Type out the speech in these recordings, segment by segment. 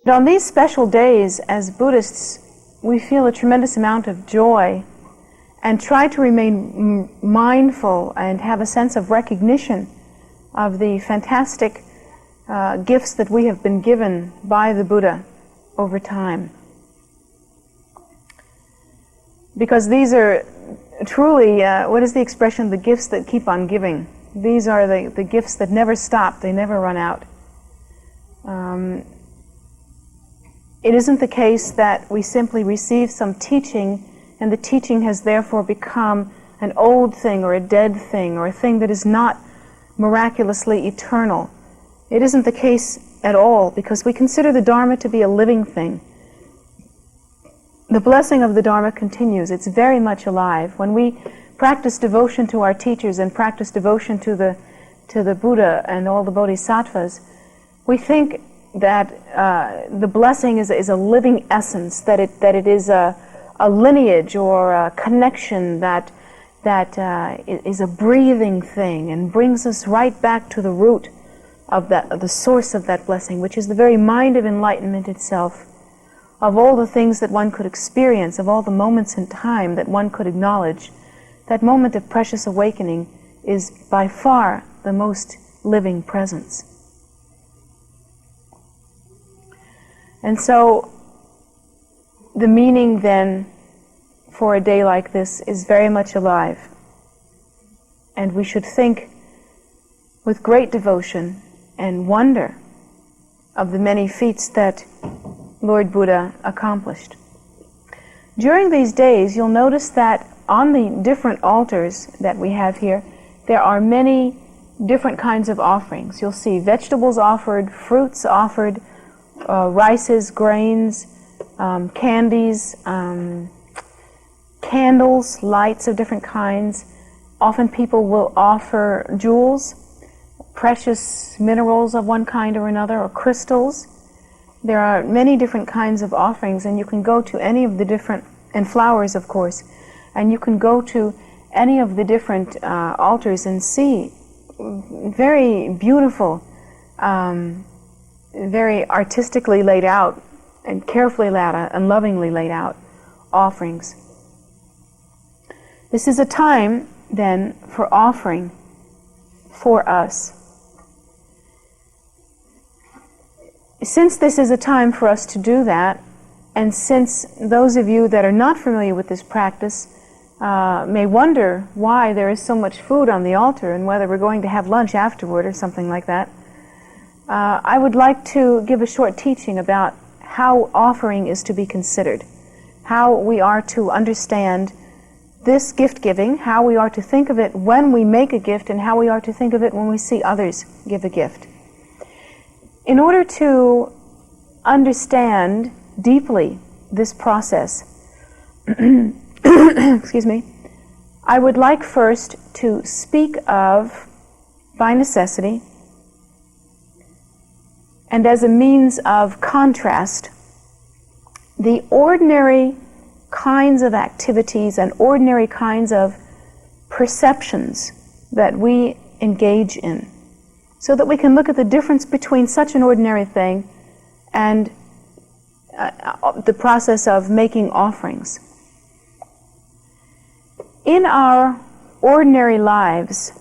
On these special days, as Buddhists, we feel a tremendous amount of joy and try to remain mindful and have a sense of recognition of the fantastic gifts that we have been given by the Buddha over time. Because these are truly, what is the expression, the gifts that keep on giving. These are the gifts that never stop, they never run out. It isn't the case that we simply receive some teaching and the teaching has therefore become an old thing or a dead thing or a thing that is not miraculously eternal. It isn't the case at all, because we consider the Dharma to be a living thing. The blessing of the Dharma continues. It's very much alive. When we practice devotion to our teachers and practice devotion to the Buddha and all the Bodhisattvas, we think that the blessing is a living essence, that it is a lineage or a connection that is a breathing thing and brings us right back to the root of the source of that blessing, which is the very mind of enlightenment itself. Of all the things that one could experience, of all the moments in time that one could acknowledge, that moment of precious awakening is by far the most living presence. And so, the meaning then for a day like this is very much alive. And we should think with great devotion and wonder of the many feats that Lord Buddha accomplished. During these days, you'll notice that on the different altars that we have here, there are many different kinds of offerings. You'll see vegetables offered, fruits offered, rices, grains, candies, candles, lights of different kinds. Often people will offer jewels, precious minerals of one kind or another, or crystals. There are many different kinds of offerings, and you can go to any of the different, and flowers of course, and you can go to any of the different altars and see very beautiful, very artistically laid out and carefully laid out and lovingly laid out offerings. This is a time then for offering for us. Since this is a time for us to do that, and since those of you that are not familiar with this practice may wonder why there is so much food on the altar and whether we're going to have lunch afterward or something like that, I would like to give a short teaching about how offering is to be considered, how we are to understand this gift giving, how we are to think of it when we make a gift, and how we are to think of it when we see others give a gift. In order to understand deeply this process, excuse me, I would like first to speak of, by necessity, and as a means of contrast, the ordinary kinds of activities and ordinary kinds of perceptions that we engage in, so that we can look at the difference between such an ordinary thing and the process of making offerings. In our ordinary lives,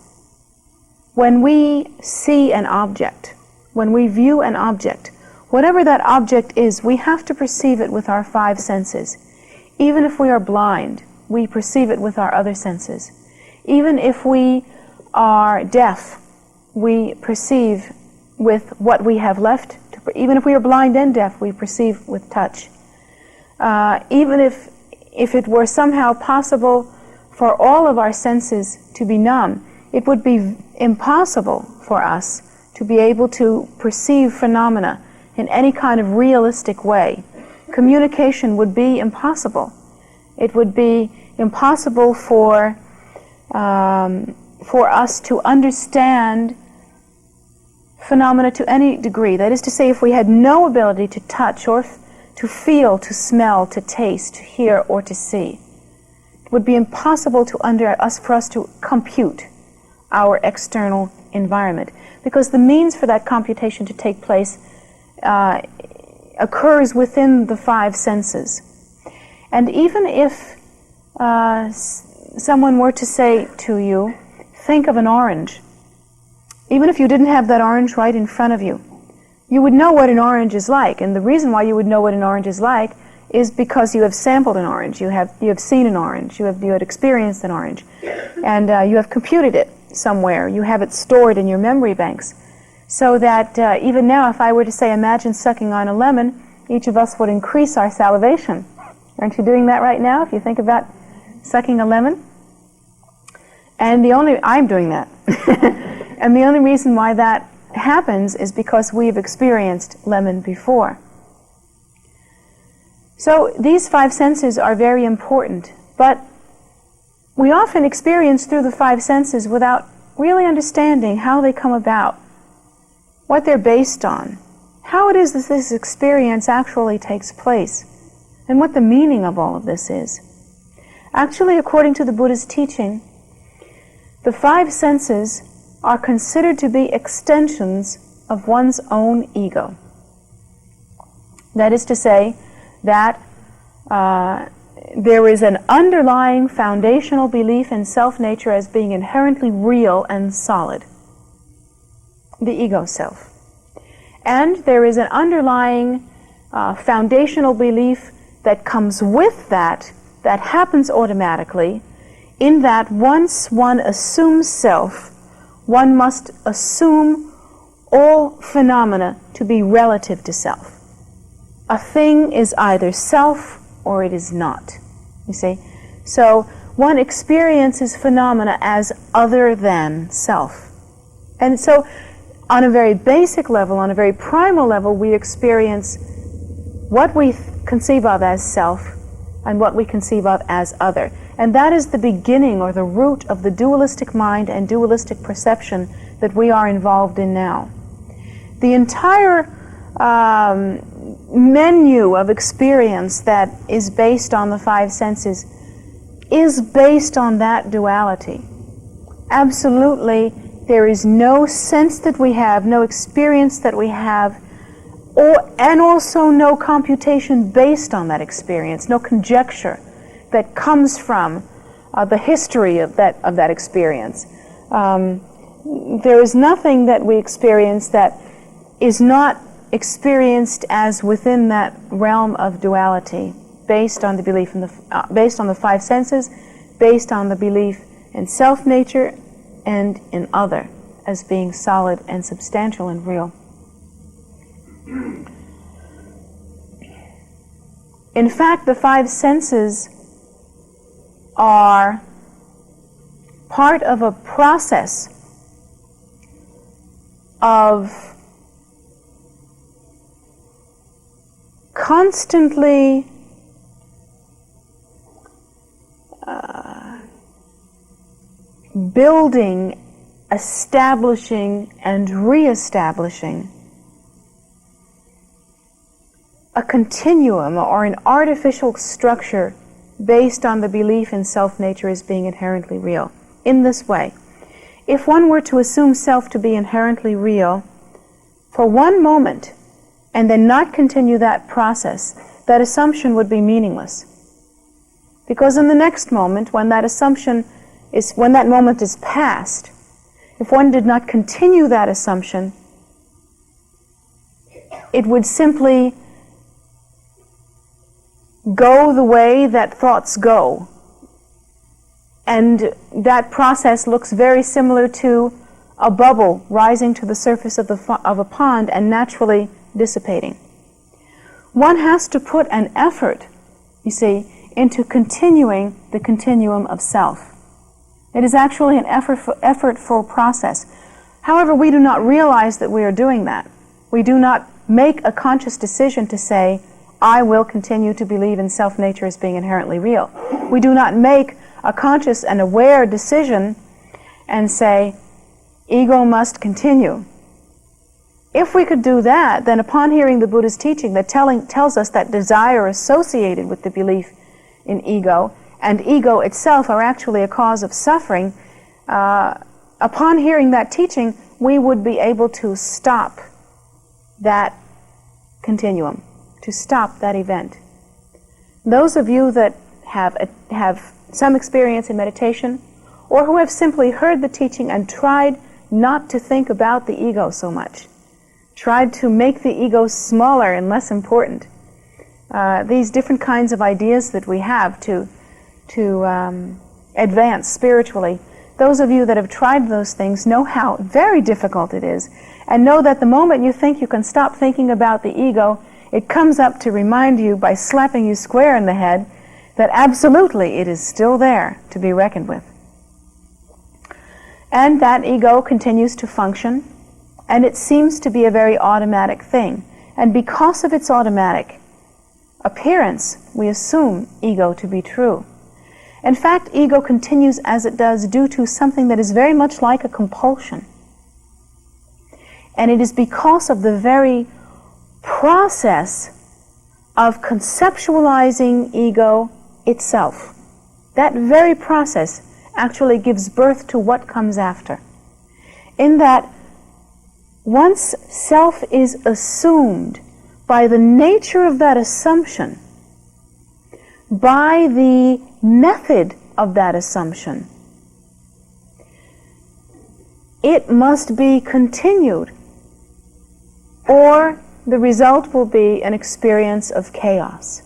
when we see an object, when we view an object, whatever that object is, we have to perceive it with our five senses. Even if we are blind, we perceive it with our other senses. Even if we are deaf, we perceive with what we have left. Even if we are blind and deaf, we perceive with touch. Even if it were somehow possible for all of our senses to be numb, it would be impossible for us to be able to perceive phenomena in any kind of realistic way. Communication would be impossible. It would be impossible for us to understand phenomena to any degree. That is to say, if we had no ability to touch or to feel, to smell, to taste, to hear, or to see, it would be impossible for us to compute our external environment, because the means for that computation to take place occurs within the five senses. And even if someone were to say to you, think of an orange, even if you didn't have that orange right in front of you, you would know what an orange is like. And the reason why you would know what an orange is like is because you have sampled an orange, you have seen an orange, you had experienced an orange, and you have computed it somewhere, you have it stored in your memory banks. So that even now, if I were to say, imagine sucking on a lemon, each of us would increase our salivation. Aren't you doing that right now, if you think about sucking a lemon? And I'm doing that. And the only reason why that happens is because we've experienced lemon before. So these five senses are very important, but we often experience through the five senses without really understanding how they come about, what they're based on, how it is that this experience actually takes place, and what the meaning of all of this is. Actually, according to the Buddha's teaching, the five senses are considered to be extensions of one's own ego. That is to say, that there is an underlying foundational belief in self-nature as being inherently real and solid, the ego self. And there is an underlying foundational belief that comes with that happens automatically, in that once one assumes self, one must assume all phenomena to be relative to self. A thing is either self or it is not, you see. So one experiences phenomena as other than self. And so on a very basic level, on a very primal level, we experience what we conceive of as self and what we conceive of as other. And that is the beginning or the root of the dualistic mind and dualistic perception that we are involved in now. The entire menu of experience that is based on the five senses is based on that duality. Absolutely, there is no sense that we have, no experience that we have, and also no computation based on that experience, no conjecture that comes from the history of that experience. There is nothing that we experience that is not experienced as within that realm of duality, based on the belief in based on the five senses, based on the belief in self-nature and in other as being solid and substantial and real. In fact, the five senses are part of a process of constantly building, establishing, and re-establishing a continuum or an artificial structure based on the belief in self-nature as being inherently real. In this way, if one were to assume self to be inherently real for one moment and then not continue that process, that assumption would be meaningless. Because in the next moment, when that moment is past, if one did not continue that assumption, it would simply go the way that thoughts go. And that process looks very similar to a bubble rising to the surface of a pond and naturally dissipating. One has to put an effort, you see, into continuing the continuum of self. It is actually an effortful process. However, we do not realize that we are doing that. We do not make a conscious decision to say, I will continue to believe in self-nature as being inherently real. We do not make a conscious and aware decision and say, ego must continue. If we could do that, then upon hearing the Buddha's teaching that tells us that desire associated with the belief in ego and ego itself are actually a cause of suffering, upon hearing that teaching, we would be able to stop that continuum. to stop that event. Those of you that have some experience in meditation, or who have simply heard the teaching and tried not to think about the ego so much, tried to make the ego smaller and less important, these different kinds of ideas that we have to advance spiritually, those of you that have tried those things know how very difficult it is, and know that the moment you think you can stop thinking about the ego, it comes up to remind you by slapping you square in the head that absolutely it is still there to be reckoned with. And that ego continues to function, and it seems to be a very automatic thing. And because of its automatic appearance, we assume ego to be true. In fact, ego continues as it does due to something that is very much like a compulsion. And it is because of the very process of conceptualizing ego itself. That very process actually gives birth to what comes after. In that, once self is assumed, by the nature of that assumption, by the method of that assumption, it must be continued, or the result will be an experience of chaos.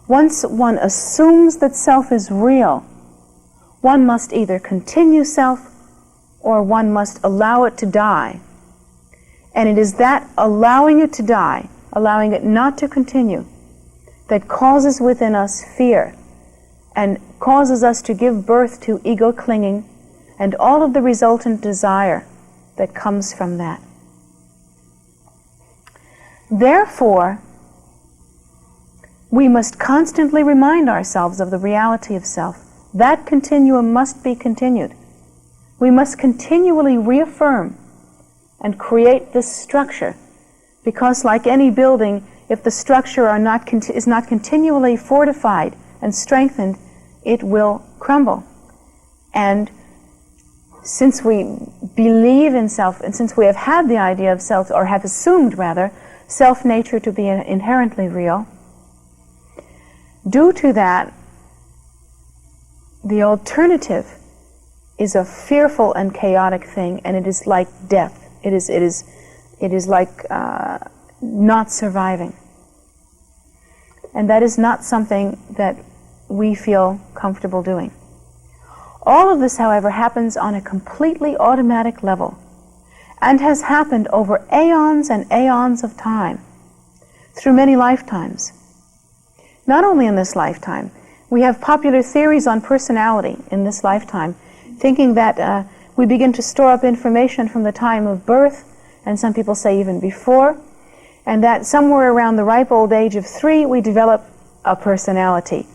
Once one assumes that self is real, one must either continue self or one must allow it to die. And it is that allowing it to die, allowing it not to continue, that causes within us fear and causes us to give birth to ego clinging and all of the resultant desire that comes from that. Therefore, we must constantly remind ourselves of the reality of self. That continuum must be continued. We must continually reaffirm and create this structure, because like any building, if the structure is not continually fortified and strengthened, it will crumble. And since we believe in self, and since we have had the idea of self, or have assumed rather, self-nature to be inherently real, due to that, the alternative is a fearful and chaotic thing, and it is like death. It is like not surviving. And that is not something that we feel comfortable doing. All of this, however, happens on a completely automatic level, and has happened over aeons and aeons of time, through many lifetimes. Not only in this lifetime. We have popular theories on personality in this lifetime, thinking that we begin to store up information from the time of birth, and some people say even before, and that somewhere around the ripe old age of 3, we develop a personality.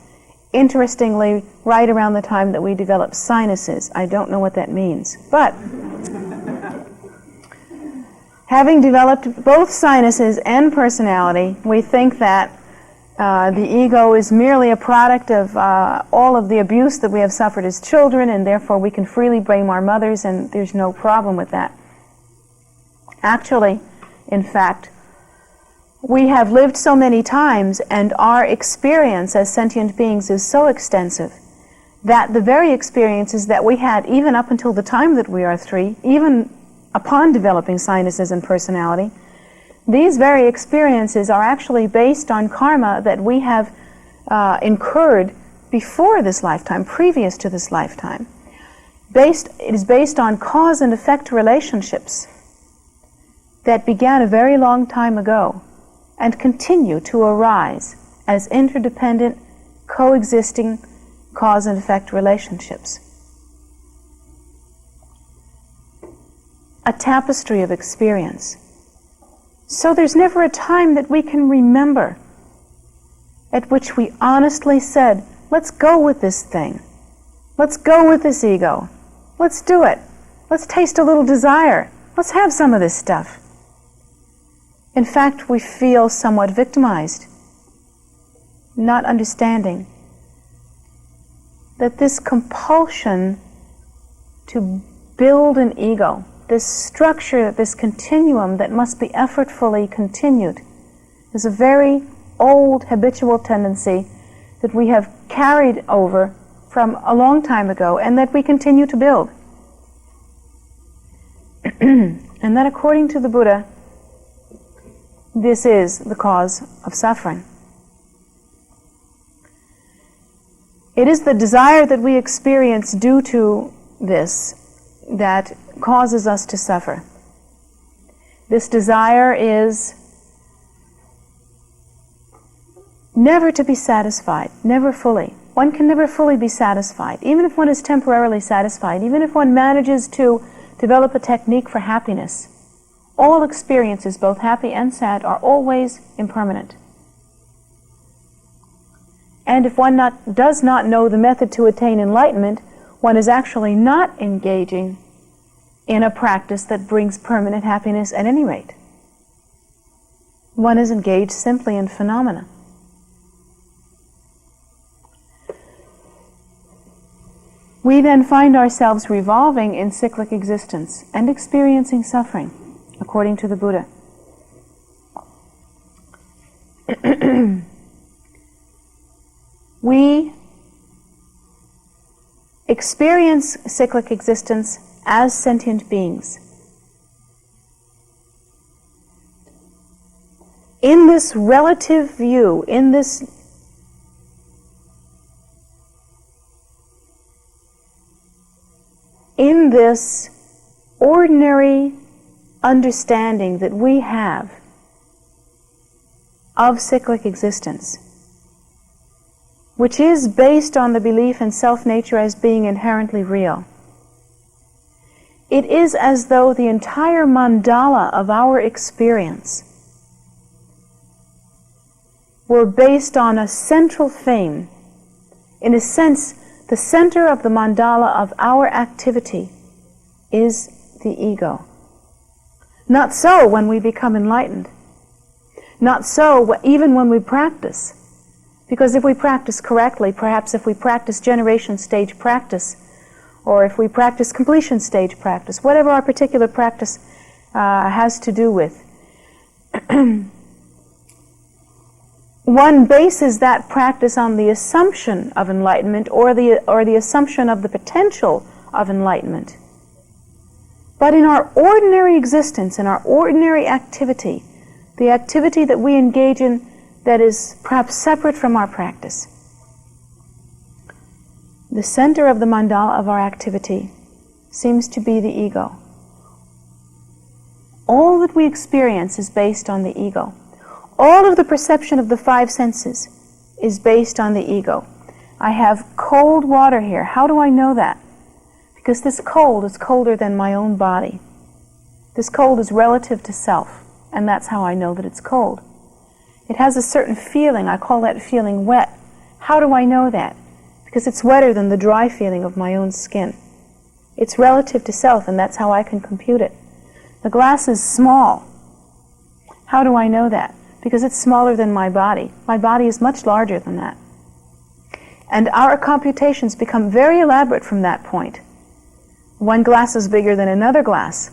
Interestingly, right around the time that we develop sinuses. I don't know what that means, but having developed both sinuses and personality, we think that the ego is merely a product of all of the abuse that we have suffered as children, and therefore we can freely blame our mothers, and there's no problem with that. Actually, in fact, we have lived so many times, and our experience as sentient beings is so extensive that the very experiences that we had even up until the time that we are 3, even upon developing sinuses and personality, these very experiences are actually based on karma that we have incurred before this lifetime, previous to this lifetime. It is based on cause and effect relationships that began a very long time ago and continue to arise as interdependent, coexisting cause and effect relationships. A tapestry of experience. So there's never a time that we can remember at which we honestly said, let's go with this thing. Let's go with this ego. Let's do it. Let's taste a little desire. Let's have some of this stuff. In fact, we feel somewhat victimized, not understanding that this compulsion to build an ego, this structure, this continuum that must be effortfully continued, There's a very old habitual tendency that we have carried over from a long time ago and that we continue to build. And that according to the Buddha, this is the cause of suffering. It is the desire that we experience due to this that causes us to suffer. This desire is never to be satisfied, never fully. One can never fully be satisfied, even if one is temporarily satisfied, even if one manages to develop a technique for happiness. All experiences, both happy and sad, are always impermanent. And if one does not know the method to attain enlightenment, one is actually not engaging in a practice that brings permanent happiness at any rate. One is engaged simply in phenomena. We then find ourselves revolving in cyclic existence and experiencing suffering, according to the Buddha. We experience cyclic existence as sentient beings. In this relative view, in this ordinary understanding that we have of cyclic existence, which is based on the belief in self-nature as being inherently real, it is as though the entire mandala of our experience were based on a central theme. In a sense, the center of the mandala of our activity is the ego. Not so when we become enlightened. Not so even when we practice. Because if we practice correctly, perhaps if we practice generation stage practice, or if we practice completion stage practice, whatever our particular practice has to do with, one bases that practice on the assumption of enlightenment or the assumption of the potential of enlightenment. But in our ordinary existence, in our ordinary activity, the activity that we engage in that is perhaps separate from our practice, the center of the mandala of our activity seems to be the ego. All that we experience is based on the ego. All of the perception of the five senses is based on the ego. I have cold water here. How do I know that? Because this cold is colder than my own body. This cold is relative to self, and that's how I know that it's cold. It has a certain feeling. I call that feeling wet. How do I know that? Because it's wetter than the dry feeling of my own skin. It's relative to self, and that's how I can compute it. The glass is small. How do I know that? Because it's smaller than my body. My body is much larger than that. And our computations become very elaborate from that point. One glass is bigger than another glass.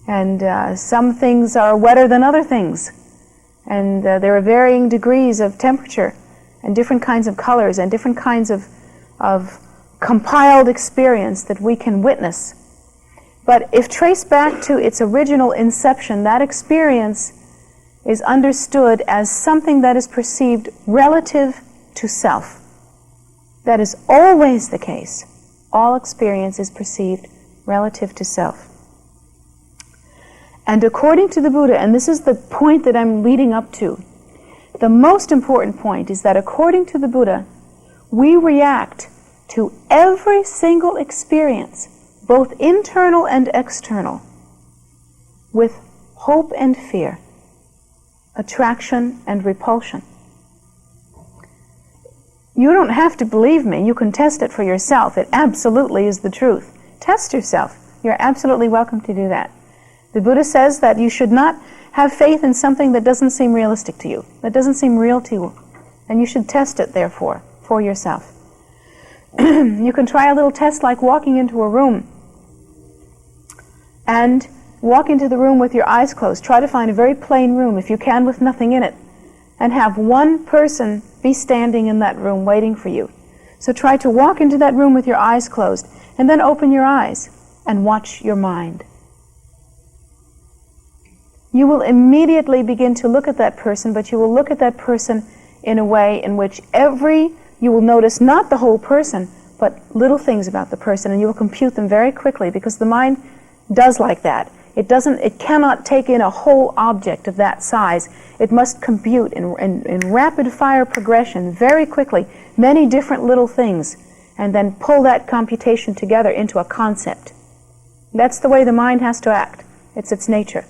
And some things are wetter than other things. And there are varying degrees of temperature and different kinds of colors and different kinds of compiled experience that we can witness. But if traced back to its original inception, that experience is understood as something that is perceived relative to self. That is always the case. All experience is perceived relative to self. And according to the Buddha, and this is the point that I'm leading up to, the most important point is that according to the Buddha, we react to every single experience, both internal and external, with hope and fear, attraction and repulsion. You don't have to believe me. You can test it for yourself. It absolutely is the truth. Test yourself. You're absolutely welcome to do that. The Buddha says that you should not have faith in something that doesn't seem realistic to you, that doesn't seem real to you, and you should test it, therefore, for yourself. You can try a little test like walking into a room and walk into the room with your eyes closed. Try to find a very plain room, if you can, with nothing in it. and have one person be standing in that room waiting for you. So try to walk into that room with your eyes closed, and then open your eyes and watch your mind. You will immediately begin to look at that person, but you will look at that person in a way in which you will notice not the whole person, but little things about the person, and you will compute them very quickly, because the mind does like that. It cannot take in a whole object of that size. It must compute in rapid fire progression very quickly many different little things, and then pull that computation together into a concept. That's the way the mind has to act. It's its nature.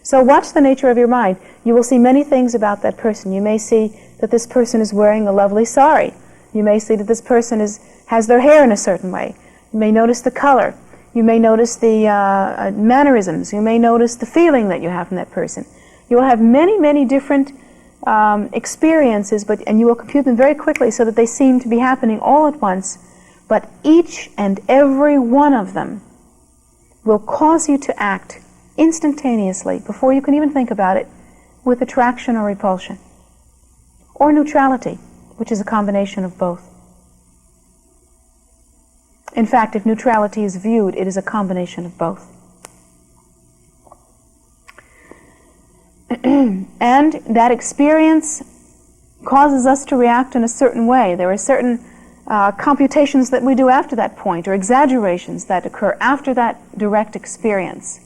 So watch the nature of your mind. You will see many things about that person. You may see that this person is wearing a lovely sari. You may see that this person has their hair in a certain way. You may notice the color. You may notice the mannerisms. You may notice the feeling that you have from that person. You will have many, many different experiences, and you will compute them very quickly so that they seem to be happening all at once. But each and every one of them will cause you to act instantaneously, before you can even think about it, with attraction or repulsion, or neutrality, which is a combination of both. In fact, if neutrality is viewed, it is a combination of both. And that experience causes us to react in a certain way. There are certain computations that we do after that point, or exaggerations that occur after that direct experience.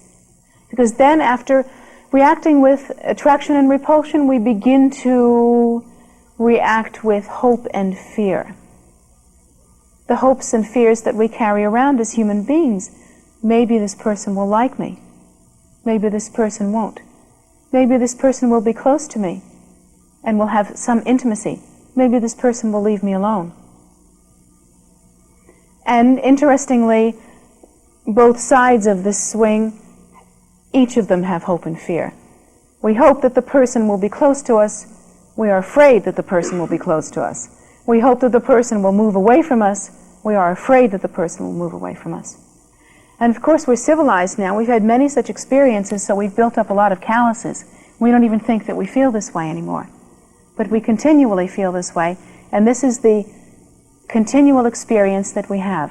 Because then, after reacting with attraction and repulsion, we begin to react with hope and fear. The hopes and fears that we carry around as human beings. Maybe this person will like me. Maybe this person won't. Maybe this person will be close to me and will have some intimacy. Maybe this person will leave me alone. And interestingly, both sides of this swing, each of them have hope and fear. We hope that the person will be close to us. We are afraid that the person will be close to us. We hope that the person will move away from us. We are afraid that the person will move away from us. And of course, we're civilized now. We've had many such experiences, so we've built up a lot of calluses. We don't even think that we feel this way anymore. But we continually feel this way, and this is the continual experience that we have.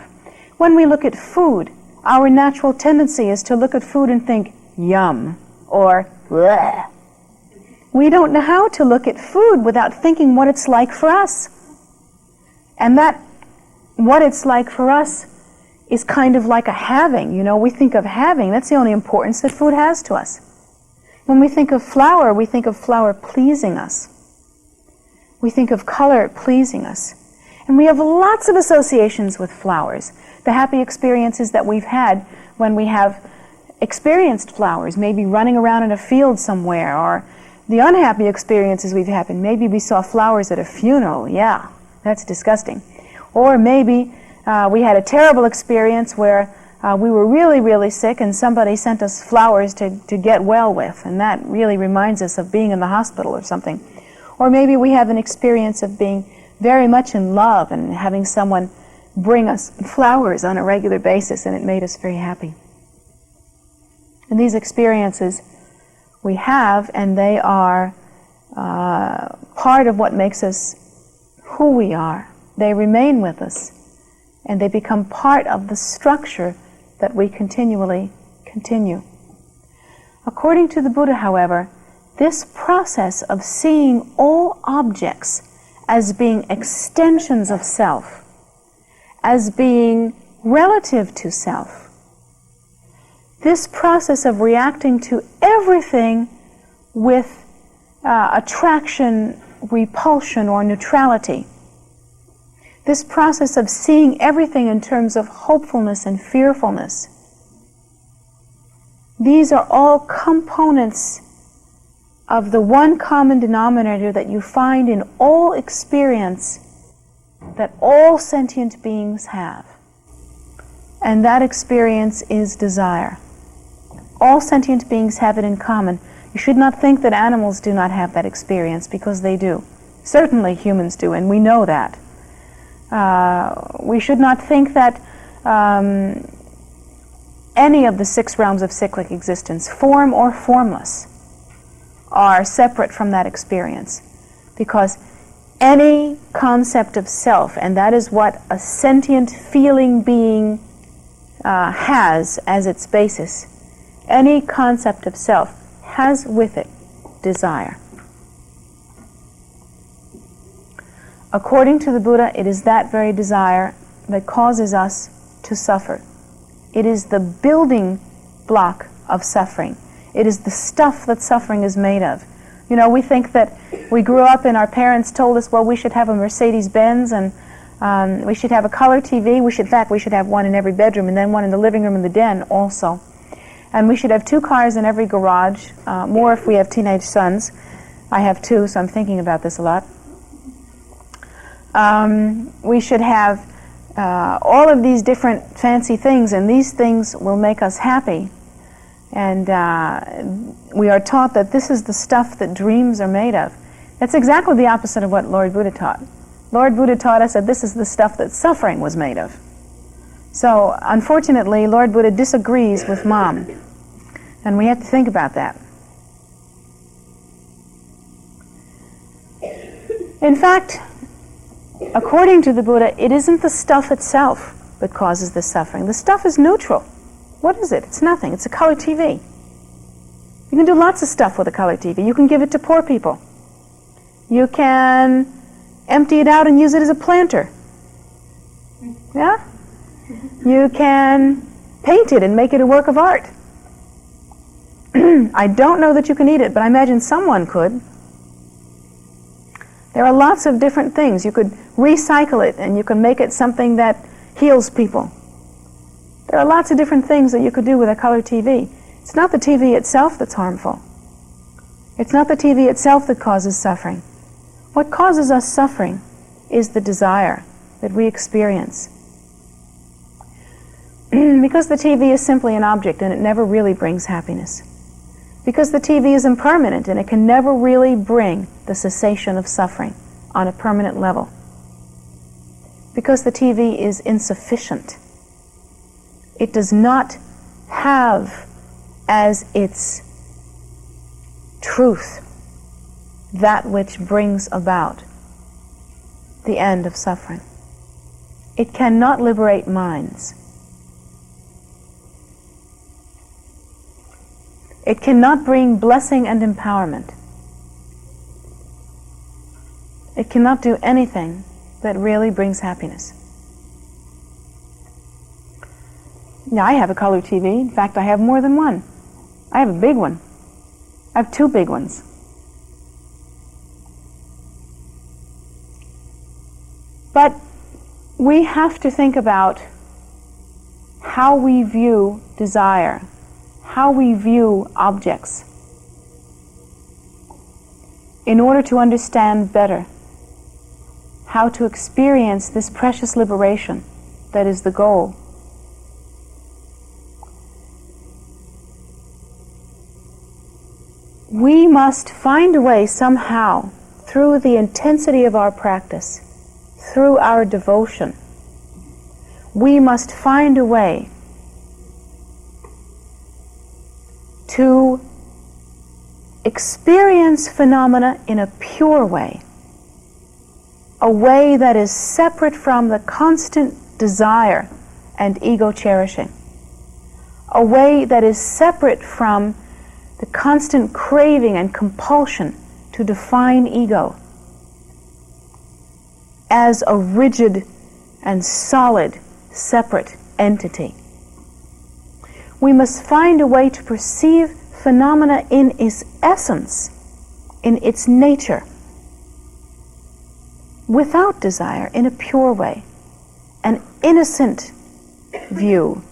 When we look at food, our natural tendency is to look at food and think, yum, or bleh. We don't know how to look at food without thinking what it's like for us. And that, what it's like for us, is kind of like a having. You know, we think of having, that's the only importance that food has to us. When we think of flower, we think of flower pleasing us. We think of color pleasing us. And we have lots of associations with flowers. The happy experiences that we've had when we have experienced flowers, maybe running around in a field somewhere, or the unhappy experiences we've had, maybe we saw flowers at a funeral. Yeah, that's disgusting. Or maybe we had a terrible experience where we were really, really sick and somebody sent us flowers to get well with, and that really reminds us of being in the hospital or something. Or maybe we have an experience of being very much in love and having someone bring us flowers on a regular basis, and it made us very happy. And these experiences we have, and they are part of what makes us who we are. They remain with us, and they become part of the structure that we continually continue. According to the Buddha, however, this process of seeing all objects as being extensions of self, as being relative to self, this process of reacting to everything with attraction, repulsion, or neutrality, this process of seeing everything in terms of hopefulness and fearfulness, these are all components of the one common denominator that you find in all experience that all sentient beings have. And that experience is desire. All sentient beings have it in common. You should not think that animals do not have that experience, because they do. Certainly humans do, and we know that. We should not think that any of the 6 realms of cyclic existence, form or formless, are separate from that experience. Because any concept of self, and that is what a sentient feeling being has as its basis, any concept of self has with it desire. According to the Buddha, it is that very desire that causes us to suffer. It is the building block of suffering. It is the stuff that suffering is made of. You know, we think that we grew up and our parents told us, well, we should have a Mercedes-Benz and we should have a color TV. In fact, we should have one in every bedroom and then one in the living room and the den also. And we should have 2 cars in every garage, more if we have teenage sons. I have 2, so I'm thinking about this a lot. We should have all of these different fancy things, and these things will make us happy. And we are taught that this is the stuff that dreams are made of. That's exactly the opposite of what Lord Buddha taught. Lord Buddha taught us that this is the stuff that suffering was made of. So, unfortunately, Lord Buddha disagrees with Mom. And we have to think about that. In fact, according to the Buddha, it isn't the stuff itself that causes the suffering. The stuff is neutral. What is it? It's nothing. It's a color TV. You can do lots of stuff with a color TV. You can give it to poor people. You can empty it out and use it as a planter. Yeah? You can paint it and make it a work of art. I don't know that you can eat it, but I imagine someone could. There are lots of different things. You could recycle it and you can make it something that heals people. There are lots of different things that you could do with a color TV. It's not the TV itself that's harmful. It's not the TV itself that causes suffering. What causes us suffering is the desire that we experience. Because the TV is simply an object and it never really brings happiness. Because the TV is impermanent and it can never really bring the cessation of suffering on a permanent level. Because the TV is insufficient. It does not have as its truth that which brings about the end of suffering. It cannot liberate minds. It cannot bring blessing and empowerment. It cannot do anything that really brings happiness. Now, I have a color TV. In fact, I have more than one. I have a big one. I have 2 big ones. But we have to think about how we view desire, how we view objects, in order to understand better how to experience this precious liberation that is the goal. We must find a way somehow, through the intensity of our practice, through our devotion, we must find a way to experience phenomena in a pure way, a way that is separate from the constant desire and ego cherishing, a way that is separate from the constant craving and compulsion to define ego as a rigid and solid, separate entity. We must find a way to perceive phenomena in its essence, in its nature, without desire, in a pure way, an innocent view,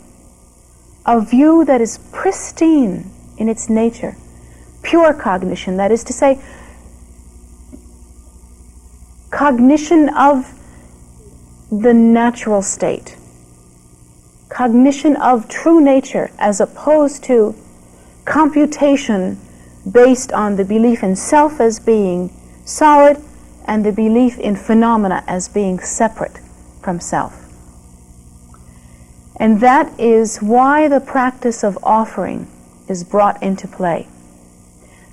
a view that is pristine in its nature, pure cognition, that is to say, cognition of the natural state, cognition of true nature, as opposed to computation based on the belief in self as being solid and the belief in phenomena as being separate from self. And that is why the practice of offering is brought into play.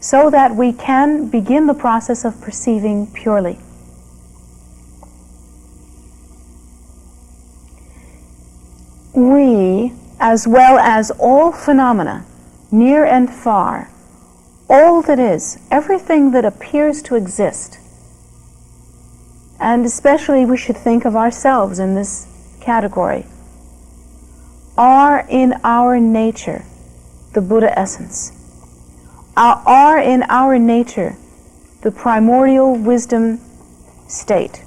so that we can begin the process of perceiving purely. We, as well as all phenomena, near and far, all that is, everything that appears to exist, and especially we should think of ourselves in this category, are in our nature the Buddha essence, are in our nature the primordial wisdom state.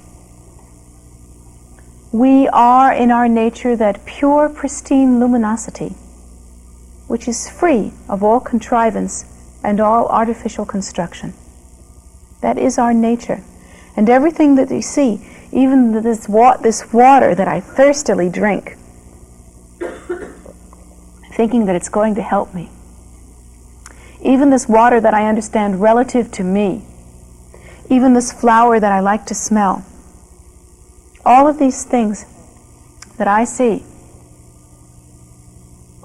We are in our nature that pure, pristine luminosity, which is free of all contrivance and all artificial construction. That is our nature. And everything that you see, even this water that I thirstily drink, thinking that it's going to help me, even this water that I understand relative to me, even this flower that I like to smell, all of these things that I see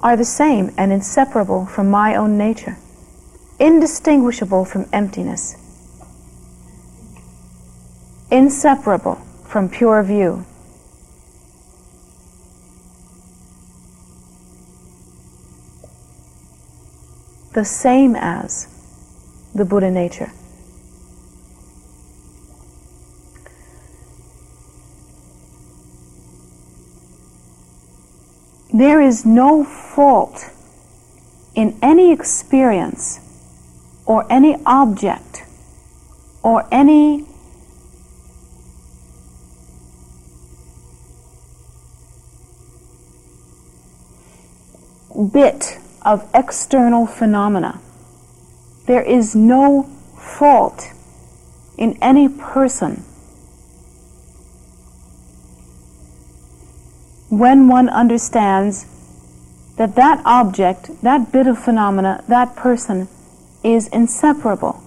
are the same and inseparable from my own nature, indistinguishable from emptiness, inseparable from pure view. The same as the Buddha nature. There is no fault in any experience or any object or any bit of external phenomena. There is no fault in any person when one understands that that object, that bit of phenomena, that person is inseparable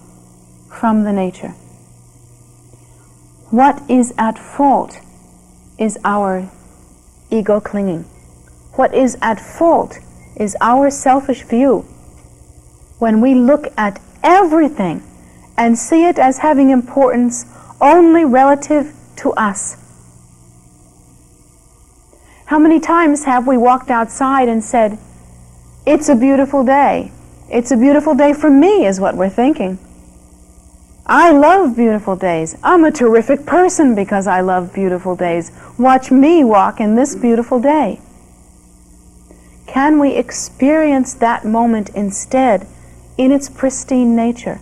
from the nature. What is at fault is our ego clinging. What is at fault is our selfish view. When we look at everything and see it as having importance only relative to us. How many times have we walked outside and said, "It's a beautiful day. It's a beautiful day for me," is what we're thinking. I love beautiful days. I'm a terrific person because I love beautiful days. Watch me walk in this beautiful day. Can we experience that moment instead in its pristine nature,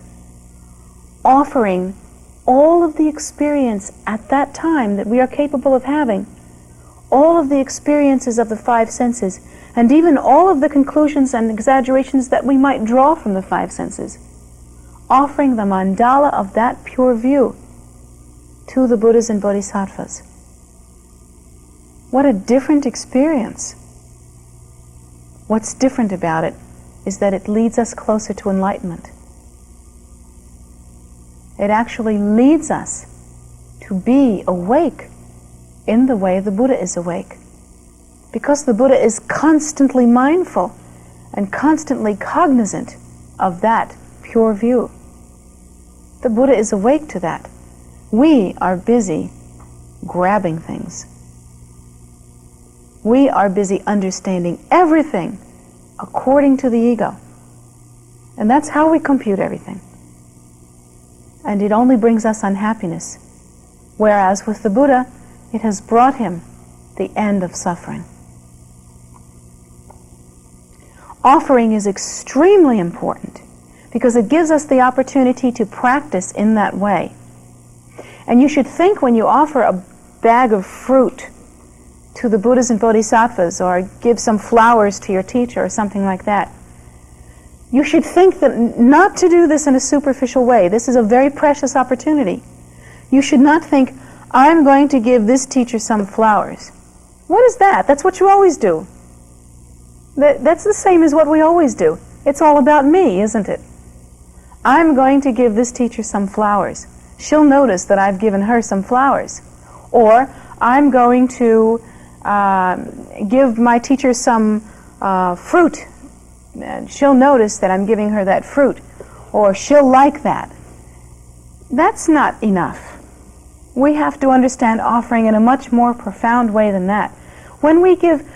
offering all of the experience at that time that we are capable of having, all of the experiences of the five senses, and even all of the conclusions and exaggerations that we might draw from the five senses, offering the mandala of that pure view to the Buddhas and Bodhisattvas. What a different experience. What's different about it is that it leads us closer to enlightenment. It actually leads us to be awake in the way the Buddha is awake. Because the Buddha is constantly mindful and constantly cognizant of that pure view. The Buddha is awake to that. We are busy grabbing things. We are busy understanding everything according to the ego. And that's how we compute everything. And it only brings us unhappiness. Whereas with the Buddha, it has brought him the end of suffering. Offering is extremely important because it gives us the opportunity to practice in that way. And you should think when you offer a bag of fruit to the Buddhas and Bodhisattvas, or give some flowers to your teacher or something like that, you should think that not to do this in a superficial way. This is a very precious opportunity. You should not think, I'm going to give this teacher some flowers. What is that? That's what you always do. That's the same as what we always do. It's all about me, isn't it? I'm going to give this teacher some flowers. She'll notice that I've given her some flowers. Or I'm going to give my teacher some fruit, and she'll notice that I'm giving her that fruit. or she'll like that. That's not enough. We have to understand offering in a much more profound way than that. When we give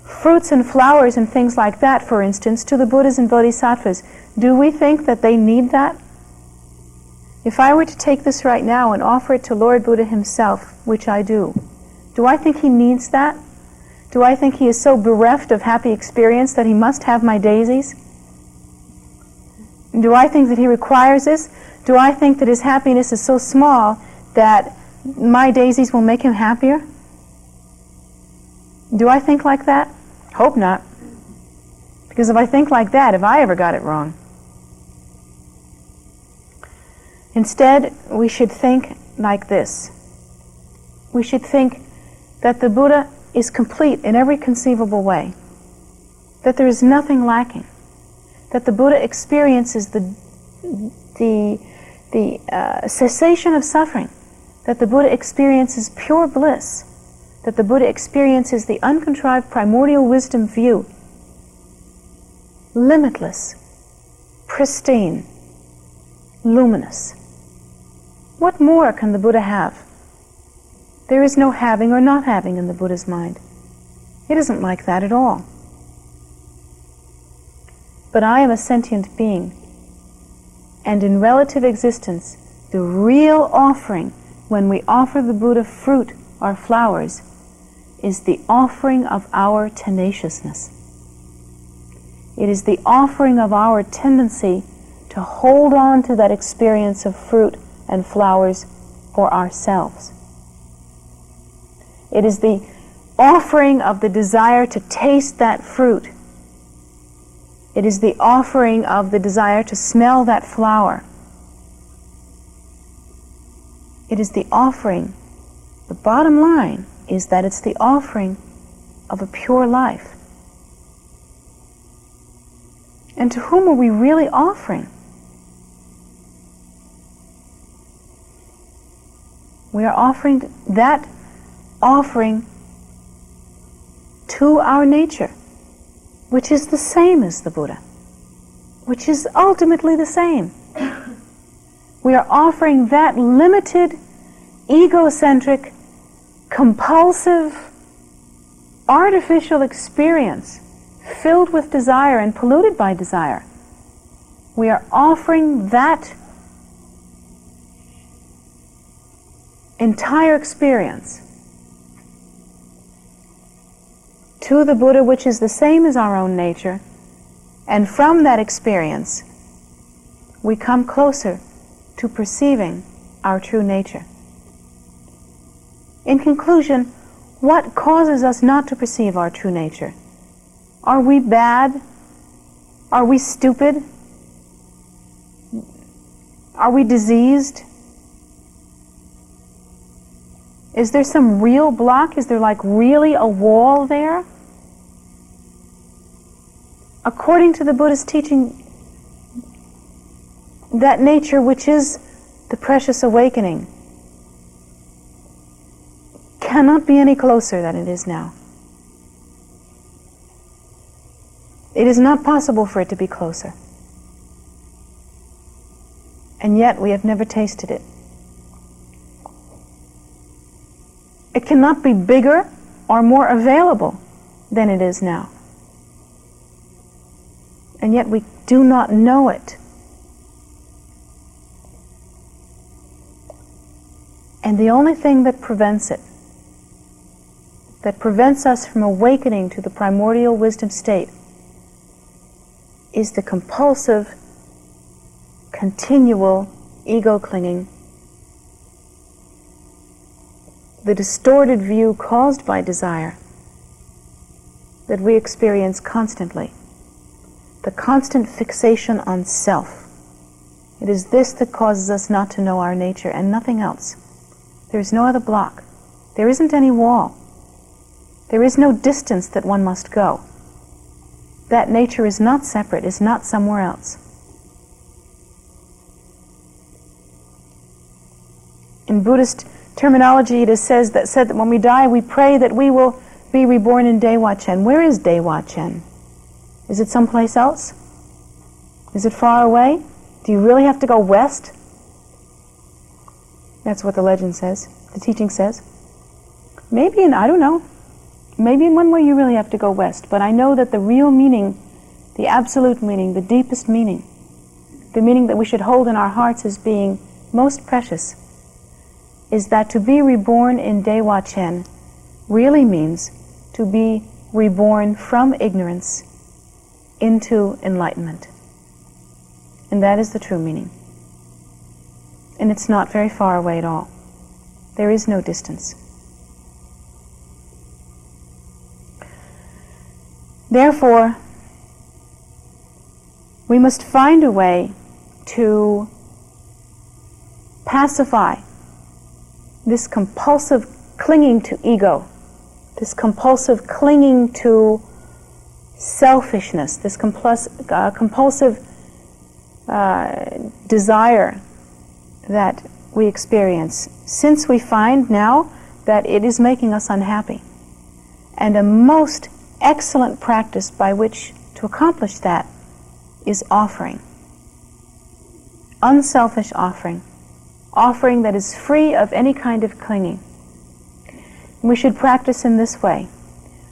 fruits and flowers and things like that, for instance, to the Buddhas and Bodhisattvas, do we think that they need that? If I were to take this right now and offer it to Lord Buddha himself, which I do I think he needs that? Do I think he is so bereft of happy experience that he must have my daisies? Do I think that he requires this? Do I think that his happiness is so small that my daisies will make him happier? Do I think like that? Hope not. Because if I think like that, have I ever got it wrong? Instead, we should think like this. We should think that the Buddha is complete in every conceivable way, that there is nothing lacking, that the Buddha experiences the cessation of suffering, that the Buddha experiences pure bliss, that the Buddha experiences the uncontrived primordial wisdom view, limitless, pristine, luminous. What more can the Buddha have? There is no having or not having in the Buddha's mind. It isn't like that at all. But I am a sentient being, and in relative existence, the real offering, when we offer the Buddha fruit or flowers, is the offering of our tenaciousness. It is the offering of our tendency to hold on to that experience of fruit and flowers for ourselves. It is the offering of the desire to taste that fruit. It is the offering of the desire to smell that flower. It is the offering. The bottom line is that it's the offering of a pure life. And to whom are we really offering? We are offering that offering to our nature, which is the same as the Buddha, which is ultimately the same. We are offering that limited, egocentric, compulsive, artificial experience filled with desire and polluted by desire. We are offering that entire experience to the Buddha, which is the same as our own nature, and from that experience we come closer to perceiving our true nature. In conclusion, what causes us not to perceive our true nature? Are we bad? Are we stupid? Are we diseased? Is there some real block? Is there like really a wall there? According to the Buddha's teaching, that nature which is the precious awakening cannot be any closer than it is now. It is not possible for it to be closer. And yet we have never tasted it. It cannot be bigger or more available than it is now. And yet we do not know it. And the only thing that prevents it, that prevents us from awakening to the primordial wisdom state, is the compulsive, continual ego-clinging, the distorted view caused by desire that we experience constantly, the constant fixation on self. It is this that causes us not to know our nature and nothing else. There is no other block. There isn't any wall. There is no distance that one must go. That nature is not separate, is not somewhere else. In Buddhist terminology, it is said that when we die, we pray that we will be reborn in Dewa-chen. Where is Dewa-chen? Is it someplace else? Is it far away? Do you really have to go west? That's what the legend says, the teaching says. Maybe I don't know. Maybe in one way you really have to go west, but I know that the real meaning, the absolute meaning, the deepest meaning, the meaning that we should hold in our hearts as being most precious, is that to be reborn in Dewa Chen really means to be reborn from ignorance into enlightenment. And that is the true meaning. And it's not very far away at all. There is no distance. Therefore, we must find a way to pacify this compulsive clinging to ego, this compulsive clinging to selfishness, this compulsive desire that we experience, since we find now that it is making us unhappy. And a most excellent practice by which to accomplish that is offering. Unselfish offering. Offering that is free of any kind of clinging. We should practice in this way.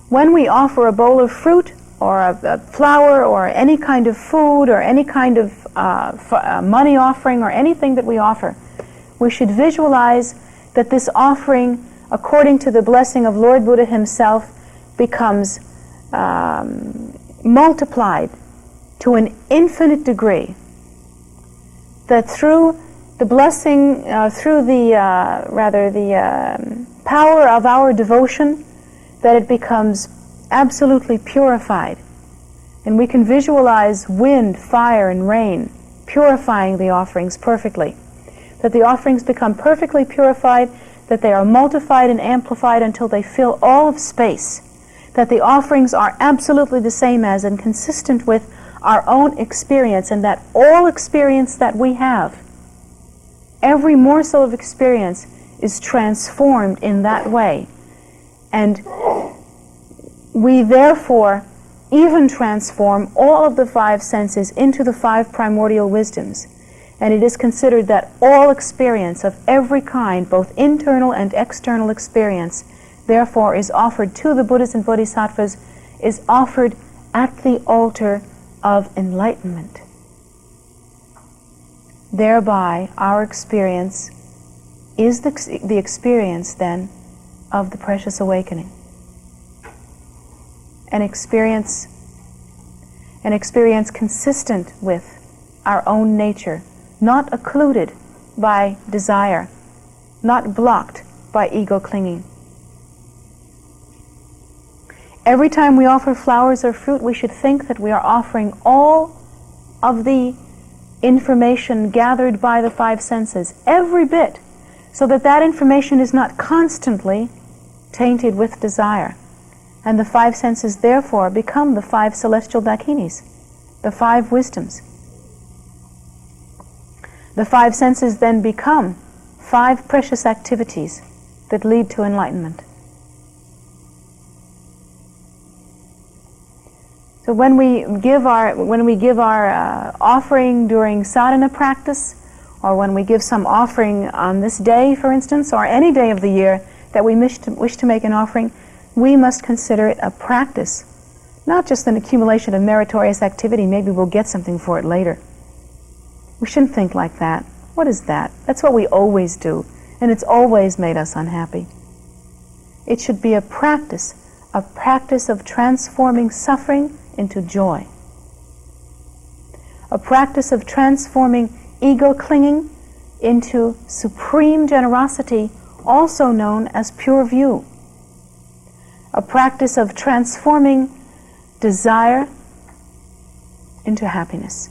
When we offer a bowl of fruit or a flower or any kind of food or any kind of money offering or anything that we offer, we should visualize that this offering, according to the blessing of Lord Buddha himself, becomes multiplied to an infinite degree. That through the blessing, through the power of our devotion, that it becomes absolutely purified. And we can visualize wind, fire, and rain purifying the offerings perfectly. That the offerings become perfectly purified, that they are multiplied and amplified until they fill all of space. That the offerings are absolutely the same as and consistent with our own experience, and that all experience that we have, every morsel of experience, is transformed in that way. And we therefore even transform all of the five senses into the five primordial wisdoms. And it is considered that all experience of every kind, both internal and external experience, therefore is offered to the Buddhas and Bodhisattvas, is offered at the altar of enlightenment. Thereby, our experience is the experience, then, of the precious awakening. An experience consistent with our own nature, not occluded by desire, not blocked by ego clinging. Every time we offer flowers or fruit, we should think that we are offering all of the information gathered by the five senses, every bit, so that that information is not constantly tainted with desire. And the five senses therefore become the five celestial dakinis, the five wisdoms. The five senses then become five precious activities that lead to enlightenment. So when we give our offering during sadhana practice, or when we give some offering on this day, for instance, or any day of the year that we wish to make an offering, we must consider it a practice, not just an accumulation of meritorious activity. Maybe we'll get something for it later. We shouldn't think like that. What is that? That's what we always do, and it's always made us unhappy. It should be a practice of transforming suffering into joy. A practice of transforming ego clinging into supreme generosity, also known as pure view. A practice of transforming desire into happiness.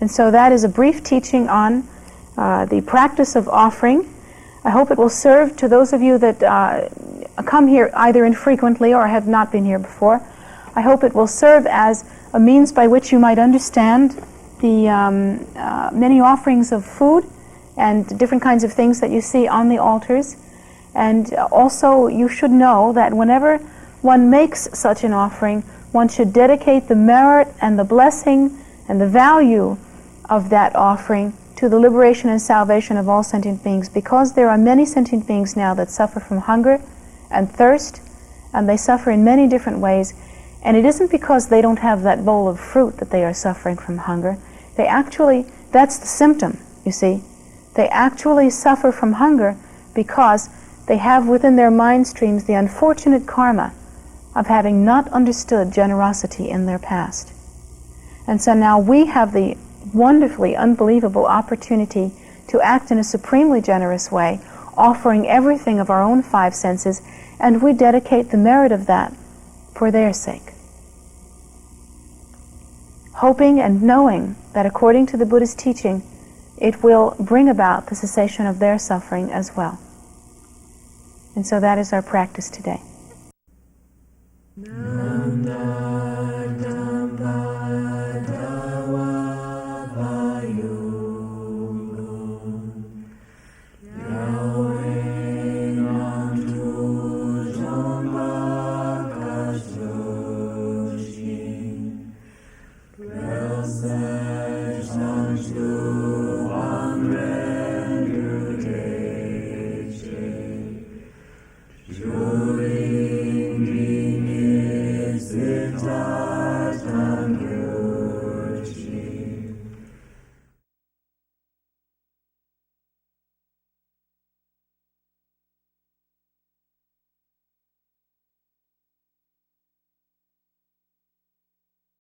And so that is a brief teaching on the practice of offering. I hope it will serve to those of you that come here either infrequently or have not been here before. I hope it will serve as a means by which you might understand the many offerings of food and different kinds of things that you see on the altars. And also you should know that whenever one makes such an offering, one should dedicate the merit and the blessing and the value of that offering to the liberation and salvation of all sentient beings, because there are many sentient beings now that suffer from hunger and thirst, and they suffer in many different ways. And it isn't because they don't have that bowl of fruit that they are suffering from hunger. They actually, that's the symptom, you see. They actually suffer from hunger because they have within their mind streams the unfortunate karma of having not understood generosity in their past. And so now we have the wonderfully unbelievable opportunity to act in a supremely generous way, offering everything of our own five senses, and we dedicate the merit of that for their sake, hoping and knowing that according to the Buddha's teaching, it will bring about the cessation of their suffering as well. And so that is our practice today. Jury